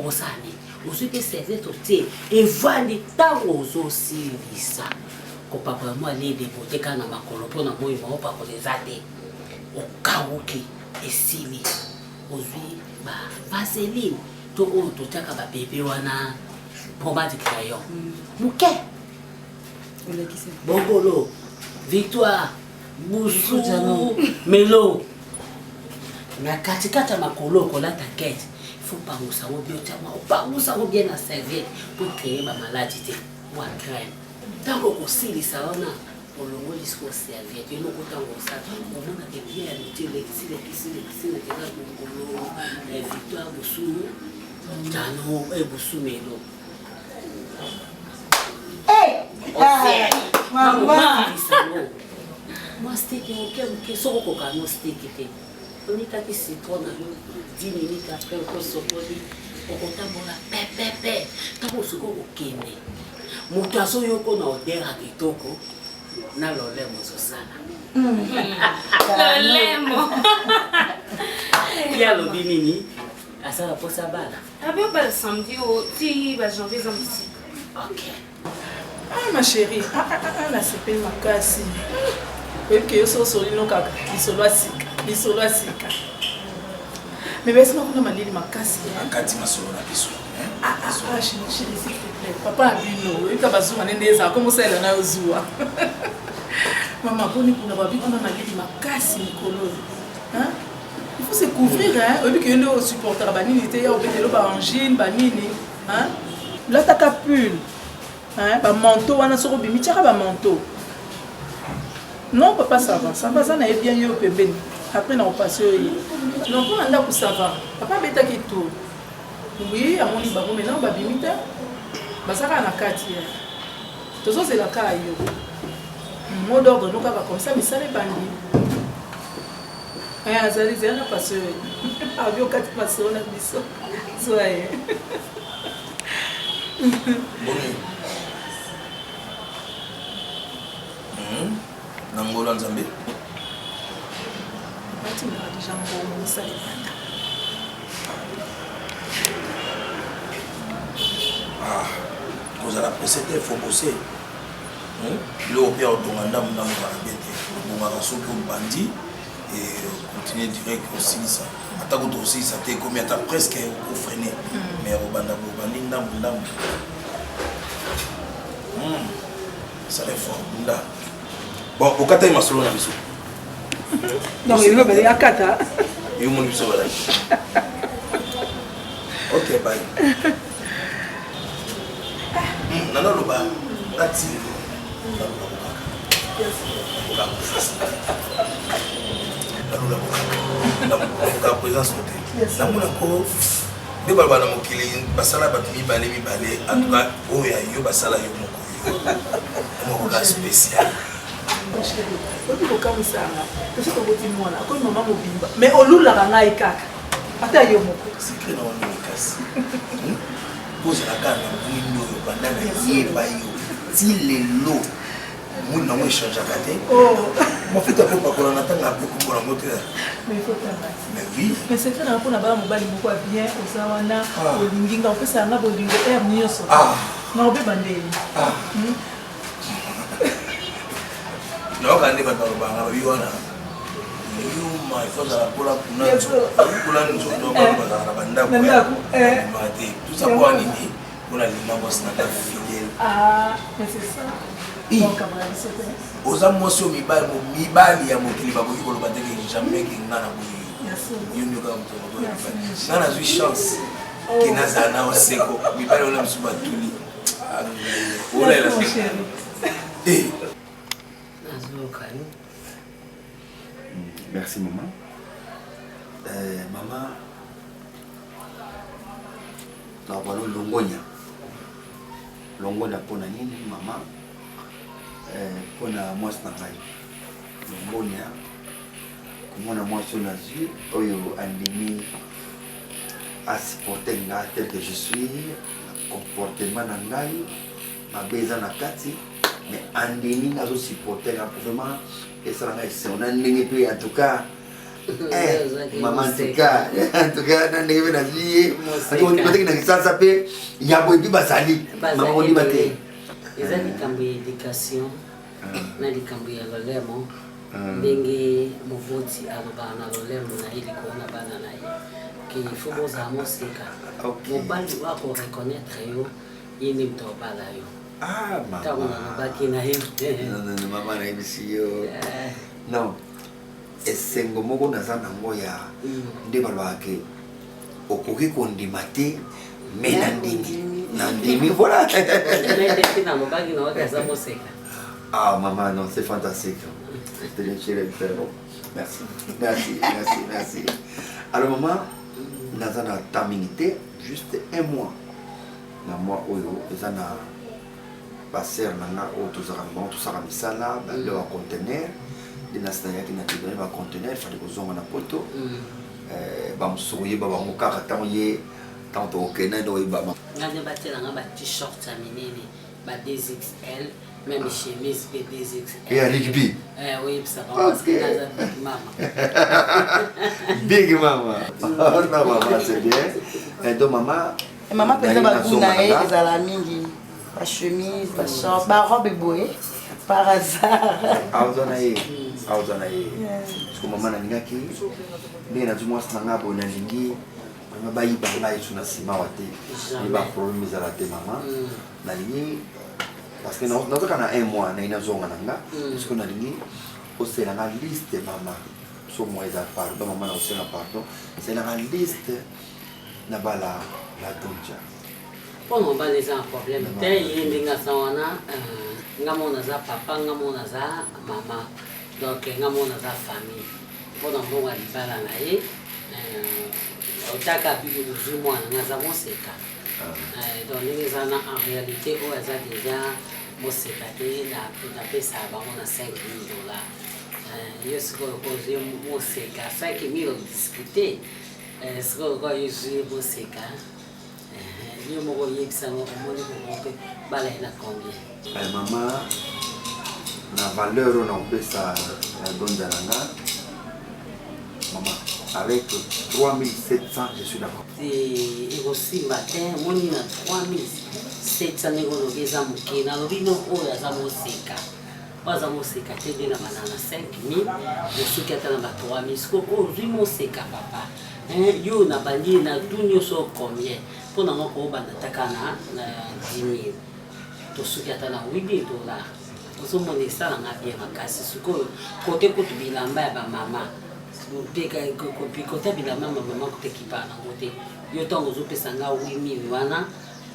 osani osuki serviette otie evandi ntango ozosilisa kopakola mwa lede boteka na makolo mpo na moi maopakola eza te okauki esili ozwi bavaseline to oyo totiaka babebe wana pomade crayon moke bongolo victoire busu melo na katikati ya makolo okolata kete faut pangusa ngo bio tama pangusa ngo bien na serviette pour créer ba maladie te wa crème tango kosilisa wana olongoli siko serviette yo nokotango osala omonaka bien ya mitile kisile keza mokolo Victoire Boussoumou tano Boussoumelo moi steak oke soko kokano steak te onikaki citron na 10 minutes après okosokoli okotambola pepepe ntango osoki okokende moto azoyoko na odera kitoko na lolemo ozosala lolemo ya lobi nini asala mposa bana abeba samedi ti bajanvier eza mosika ok ma chérie nasepeli makasi oyebi ke yo so osolino kaka lisolo ya sika me besina kuna malili makasi akati masolo na biso chérie s'il te plaît papa na bino oyebika bazwa nende ezala komosalela na yo zuwa mama poni kuna babi kuna malili makasi mikolo il faut se couvrir oyebi ke yo nde osupportera banini te ya obetelo baangine banini lataka pulle bamanteau wana soko obimi tiaka bamanteau non papa ça va ça nayebi bien yo pembeni après na opasi oyo non mpo na ndako ça va papa abetaki tour oui amoni bango maintenant babimi te bazaka na kati tozozela kaka yo mot d'ordre no kaka comme ça misala ebandi azali zela na pasi oyo abi okati pasi oyo na biso zwaye Nangola Nzambe. Vous allez presser, il faut bosser. Le opéra au Donganda, mon amour à la bête. On va recevoir un bandit et continuer direct aussi ça. Attends aussi ça t'est comme t'as presque au freiner. Mais au banda bandi ndam. Ça est fort là. Bon, au kata ma solo na biso. Non, il veut bien kata. Il mon biso voilà. OK, bye. Nana loba, ngati. La présence côté. La mona ko de balba na mokili basala batu mibale en tout cas oya yo basala yo moko. Moko ka spécial. Mais olulaka ngai kaka ata yo moko secret na wani kasi pose la kana mwindo yo bandana yeba yo ti lelo mwina mo échange akate mo fita ko pakola na tanga pe ko mona moto mais faut tanga mais oui mais c'est na pona bala mobali moko bien ozawana olinginga opesa nga bolingo air nyonso na obeba ndeni non quand on va dans le bar il y en a yuma il faut la pola kuna nzondo ba ba banda ko mate tout ça pour nini on a lima boss na fidèle mais c'est ça donc camarade c'est oza moso mibali ya mokili ba boyi ko lo bateke jamais ki ngana boyi yo nyo ka mto ngana zui chance ki nazana oseko mibali ona msuba tuli ola la Merci maman. Maman, nous avons Longonia pour nini maman, pour na moi c'est naï. Longonia, comme on a moi sur la vue, oyo andimi à supporter nga tel que je suis, comportement nangai, ma beza na kati. Mais andini nazo supporter vraiment et ça c'est on a ndenge en tout cas maman en tout cas ndenge na vie on peut que ça s'appelle ya boyi basali maman on dit baté eza likambo ya éducation na likambo ya lolemo ndenge movoti alobana na lolemo na ili kuona bana na ye ki faut bozala mosika mobali wako reconnaître yo yini mtobala yo maman. Non, maman na MCO. Non. Esengo moko naza nango ya nde balwake okoki kondima te me na ndimi voilà. Ah, maman, non, c'est fantastique. C'était bien chérie, merci. Merci. Alors, maman, nous avons terminé juste un mois. Dans mois où nous avons passé tout ça, le conteneur. Il y a un conteneur, il fallait que nous ayons un poteau. T-shirt, 2XL. Même chemise P2XL. Et à rugby? Oui, ça va parce que là, Big Mama. Big Mama. Non, maman, c'est bien. Et donc, maman. Et maman peut être des alamingi, la chemise, la short, la robe boye, par hasard. Aozonaye. Parce que maman n'a pas qui. Mais il y a du moins ce qu'on a bon alingi. Maman bayi bayi sur la cima wate. Il va problème les alaté maman. Nalingi. Parce que nous avons un mois, nous avons un an, parce que nous avons une liste de maman. Sur moi, pardon, maman aussi un pardon. C'est la liste de la donja. Pour nous, les un problème. Il y a papa, maman. Donc, il y a famille. Pour nous, nous avons donc, en réalité, on a déjà ça a 5 000 $. Je suis posé 5 000 discuté. Ce que je suis posé, je me voyais que ça m'a combien. Maman, la valeur, on a fait ça la donne maman, avec 3700, je suis d'accord. Et aussi, matin, on a 3700 euros de gens qui n'ont pas de musique. Pas de musique, tu es dans 5 000, je suis dans 3 000. Ce que je musique, papa. Yo na bandi na dunyo so combien pour na ko banda takana na 10 000. To suki atana 8 000 $. So mo ni sala na bien makasi suko kote ko tubilamba ya ba mama. Peka ko kote bilamba mama ko tekipa na kote. Yo tongo zo pesa nga 8 000 wana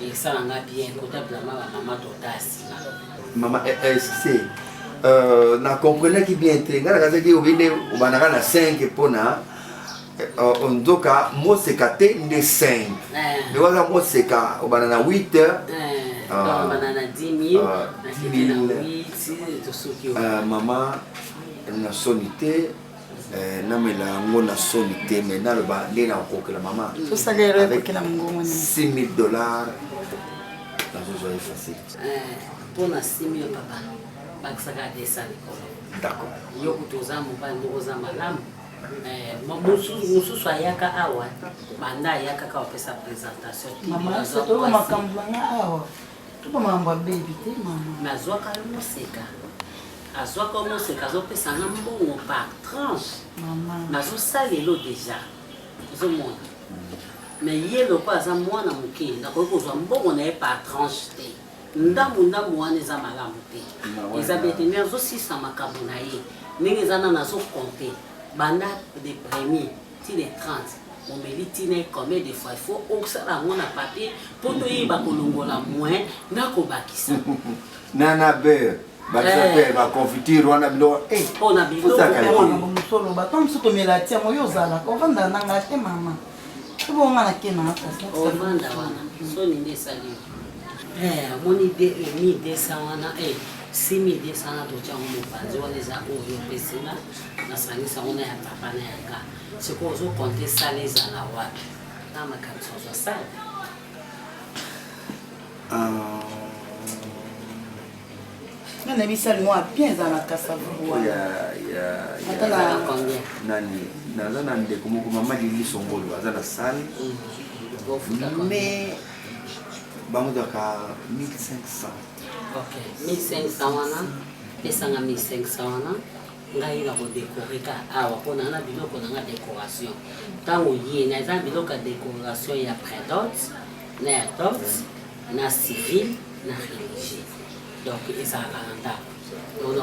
e sala nga bien kote bilamba mama to tasi. Maman est-ce na comprenez qui bien te ngala kaza ki obine ubanaka na 5 pona ondoka mosekate nde 5 mais wala moseka obana na 8 banana 10 000 na 8 to suki maman na sonité na mela ngo na sonité mais na ba ndena kokela maman to salero kokela mungu $6 000 na zo facile pour na 6 000 papa bakisaka desali kolo. D'accord. Yo kutoza mobali ngoza malamu. Mususu ayaka awa banda ayaka ka opesa présentation. Mama c'est to makambo na awa. Tuba mamba baby te mama. Nazwaka yo musika. Azwaka yo musika zo pesa na mbongo par tranche. Mama. Nazo salelo déjà. Zo mona. Mais yelo kwa za mwana muke na ko kozwa mbongo na par tranche te. Ndamu wana eza malamu te. Eza bete mezo 600 makambo na ye. Ndenge eza na zo compter. Banda des premiers, ti les 30. On mérite combien de fois il faut que ça la mon papier pour te y bakolongola moins na ko bakisa. Nana beurre. Bakisa ba confiture wana bilo. On a bilo ko solo ba tom soto melatia mo yozala ko vanda nanga te mama. Tubo ngana kena ata. O vanda wana. So ni ndesali. Mon idée est 1200 wana 6200 na tocha mo panzi wana za oyo pesina na sanisa wana ya papa na yanga. C'est qu'on zo compter ça les à la wapi. Na makamso zo ça. Na bisali moi bien za na kasavu. Ya nani na ndeko moko mama Lili Songolo azana salle. Mais vamos daka 1500. Ok, 1500 wana, pesanga 1500 wana, ngai na ko décorer ka awa pona na biloko na décoration. Tango yé na za biloko décoration ya prédot, na dot, na civil, na religieux. Donc eza kalanda. On a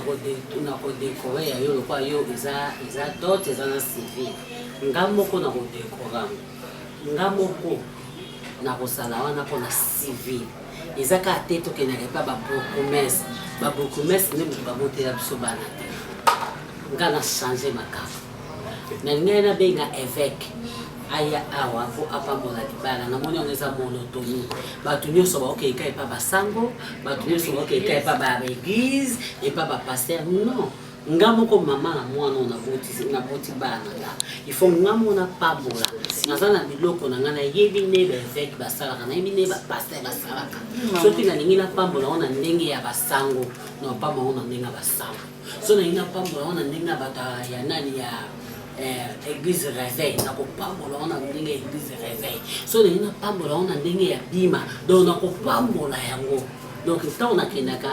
ko décorer yo kwa yo eza dot eza na civil. Ngamo ko na ko décorer. Ngamo ko na ko sala wana pona civil. ezaka ate tokendaka epa babourgmestre babourgmestre nde moto babotela biso bana te nga na change makambo na ngai nabenga évêque aya awa po apambola libala namoni yango eza monotonie bato nyonso baokeka epa basango bato nyonso baokeka epa baeglise epa bapaster non nga moko mama na mwana naboti bana nga ifo nga mona pambola naza na biloko na nga nayebi nde baevêque basalaka nayebi nde bapaster basalaka soki nalingi napambola ngo na ndenge ya basango na pamba ngo na ndenge ya basango so nalingi napambola ngo na ndenge ya bato ya nani ya église réveil nakopambola ngo na ndenge ya église réveil so nalingi napambola ngo na ndenge ya bima donc nakopambola yango donc ntango nakendaka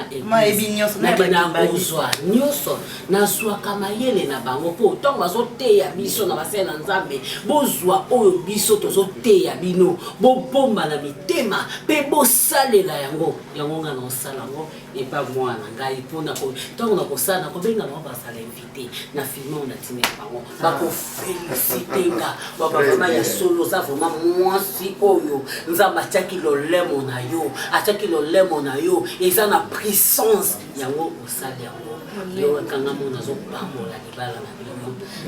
nakenda kozwa nyonso nazwaka mayele na bango mpo ntango bazoteya biso na basele na nzambe bozwa oyo biso tozoteya bino bobomba na mitema mpe bosalela yango nga na osala yango epa mwana ngai mpona ntango nakosala nakobenga bango basala invité na filme oyo natimela bango bakofelicite nga babavama ya solo oza vraimen mwasi oyo nzambe atiaki lolemo na yo atiaki lolemo na yo eza na puissance yango osali yango yo ekanga mo nazopambola libala na bino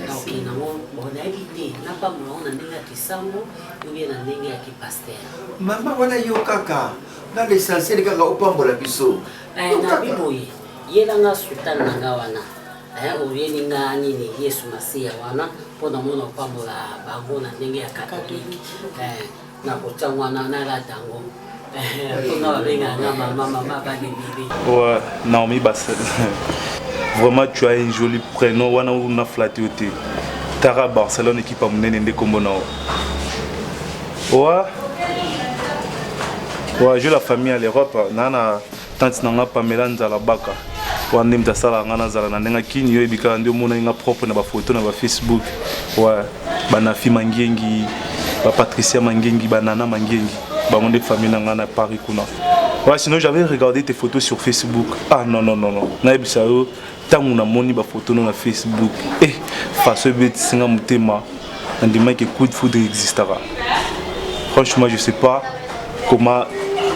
naokende yango nayebi te napambola ngo na ndenge ya kisango oye na ndenge ya kipaster mama wana yo kaka na l'essentiel kaka opambola biso na biboye yelanga sultane na nga wana oyeli nga nini yesu masiya wana mpo na mona opambola bango na ndenge ya katolike na kotia wana nalata yango. Ouais, Naomi Bassel. Vraiment, tu as un joli prénom. Wana una flatté au thé. Tara Barcelone équipe à mener des combonao. Ouais. Ouais, j'ai la famille à l'Europe. Nana, tante nanga Pamela Nzala Baka. Wande mtasala ngana zala na nenga kini yo ebika ndio mona nga propre na ba photo na ba Facebook. Ouais, bana fi mangengi, ba Patricia mangengi, banana mangengi. Bah, des familles à Paris. Ouais, sinon j'avais regardé tes photos sur Facebook. Ah non. Tant qu'on a monté ma photo sur Facebook. Eh, face au but, c'est un thème. On dit que coup de foudre existera. Franchement, je sais pas comment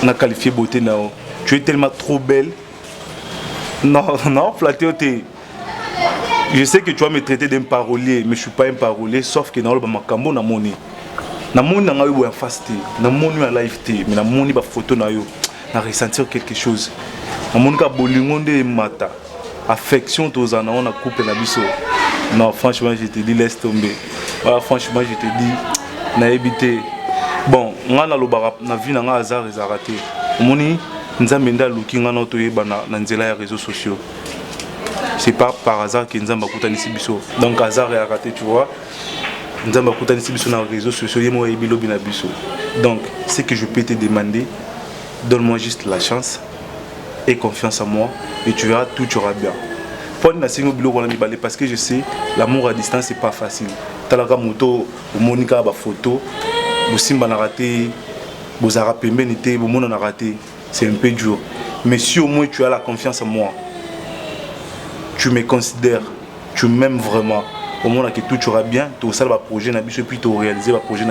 on a qualifié beauté. Tu es tellement trop belle. Non, flatté. Je sais que tu vas me traiter d'un parolier, mais je suis pas un parolier, sauf que dans le Bamacambo, on a monté. Na moni na ngayo en fasté na moni na live té mais na moni ba photo na yo na ressentir quelque chose na moni ka bolingo nde mata affection tozana on a couple na biso non franchement je te dis laisse tomber voilà franchement je te dis na éviter bon nga na lobara na vie na nga hasard ezaraté moni nzambe nda luki nga na toyeba na nzela ya réseaux sociaux c'est pas par hasard que nzamba kutanisi biso donc hasard est raté tu vois. Donc, ce que je peux te demander, donne-moi juste la chance et confiance en moi et tu verras, tout ira bien. Parce que je sais, l'amour à distance, c'est pas facile. Talaka moto, Monica, photo, Simba n'a raté, Bozara Pembenité, Bomon n'a raté. C'est un peu dur. Mais si au moins tu as la confiance en moi, tu me considères, tu m'aimes vraiment. Au moment que tout ira bien, tu as le projet et puis tu as réalisé le projet.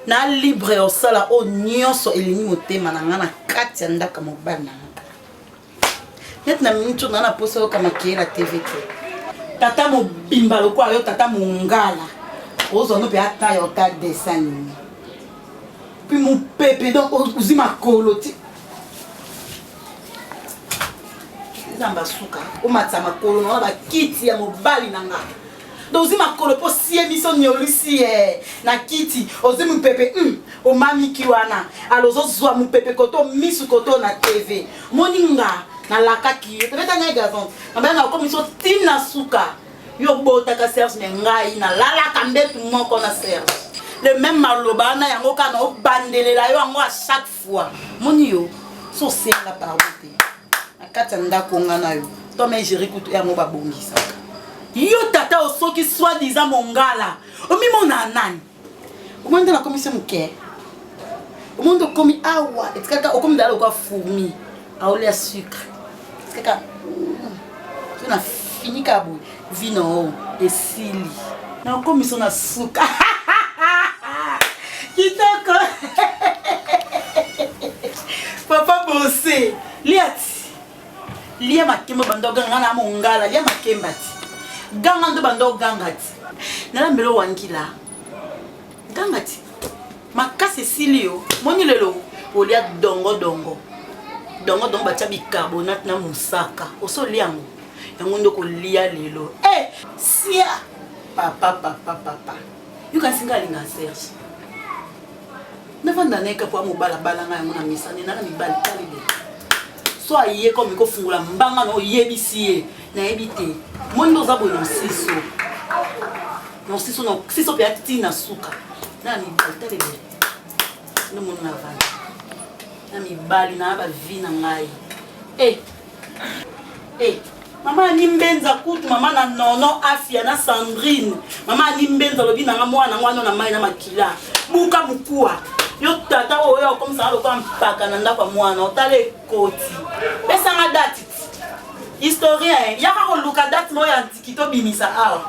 na libre osala o nyonso elingi motema na ngana kati ya ndaka mobali na nga net na mintu na poso kama kiela TV tata mobimba lokwa yo tata mongala ozo no pe ata yo ta dessin puis mon pépé donc uzima koloti zamba suka o matsa makolo na ba kiti ya mobali na nga dozi makolo po si émission nyolusi na kiti ozi mupepe o mami kiwana alozo zwa mupepe koto misu koto na TV moninga na lakaki peut-être na gazon na bana ko miso tim na suka yo bota ka Serge ngai na lala kambetu moko na Serge le même maloba na yango kana o bandelela yo yango à chaque fois moni yo so c'est la parole akata ndako ngana yo to mais je récoute yango ba bongisa yo tata osoki soi-disant mongala omimona nani omonde na commission muke omonde komi awa etikaka okomi dala kwa fourmi aole ya sucre etikaka tu na fini kabu vino esili na commission na sucre kitoko papa bossé liati lia makemba bandoga ngana mongala lia makemba ti ganga ndo bando gangati nala mbelo wangila gangati makase silio moni lelo olia dongo bacha bicarbonate na musaka oso liango yango ndo ko lia lelo sia papa yuka singa linga Serge navanda neka kwa mobala bala nga yango na misane na mibali kalile so aye comme ko fungula mbanga no yebisi na ebite mondo za boyo siso no siso pe ati na suka na mibali talebe no mona na vana na mibali na ba vina ngai mama ni mbenza kutu mama na nono afia na Sandrine mama ni mbenza lobi na mwana ngwana na mai na makila buka mukua yo tata oyo comme ça lo comme paka na ndako mwana otale koti pesa nga date historien yaka ko luka date mo ya antikito bimisa awa